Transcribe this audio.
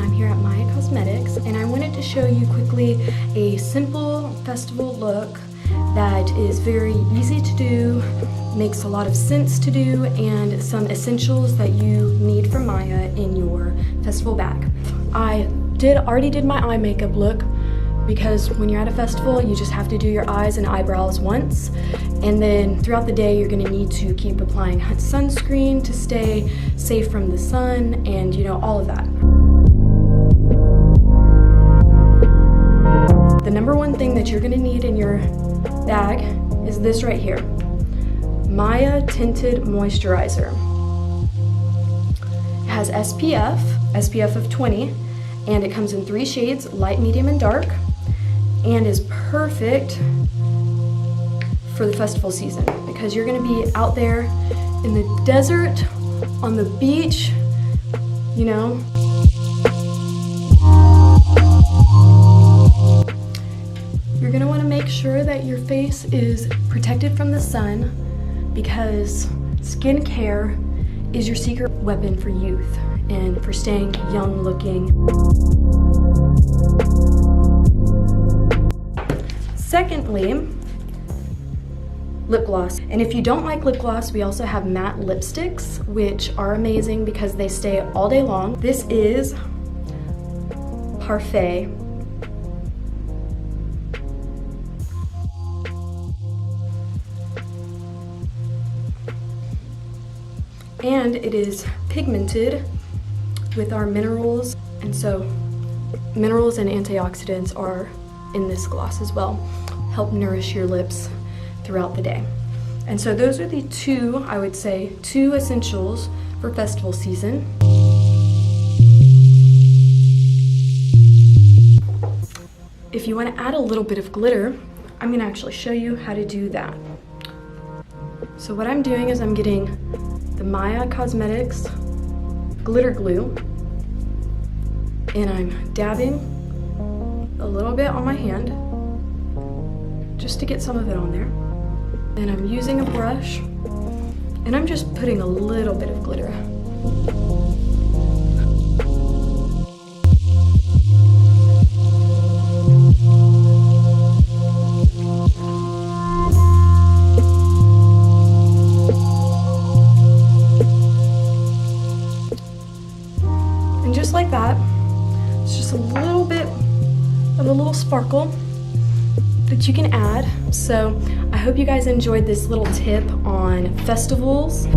I'm here at Mahya Cosmetics, and I wanted to show you quickly a simple festival look that is very easy to do, makes a lot of sense to do, and some essentials that you need from Mahya in your festival bag. I already did my eye makeup look, because when you're at a festival, you just have to do your eyes and eyebrows once, and then throughout the day you're going to need to keep applying sunscreen to stay safe from the sun, and you know, all of that. The number one thing that you're going to need in your bag is this right here, Mahya Tinted Moisturizer. It has SPF of 20, and it comes in 3 shades, light, medium, and dark, and is perfect for the festival season because you're going to be out there in the desert, on the beach, you know. You're going to want to make sure that your face is protected from the sun, because skincare is your secret weapon for youth and for staying young looking. Secondly, lip gloss. And if you don't like lip gloss, we also have matte lipsticks, which are amazing because they stay all day long. This is Parfait. And it is pigmented with our minerals, and so minerals and antioxidants are in this gloss as well. Help nourish your lips throughout the day. And so those are the two, I would say, 2 essentials for festival season. If you want to add a little bit of glitter, I'm going to actually show you how to do that. So what I'm doing is I'm getting the Mahya Cosmetics glitter glue, and I'm dabbing a little bit on my hand just to get some of it on there. And I'm using a brush, and I'm just putting a little bit of glitter. And just like that, it's just a little bit of a little sparkle that you can add. So I hope you guys enjoyed this little tip on festivals.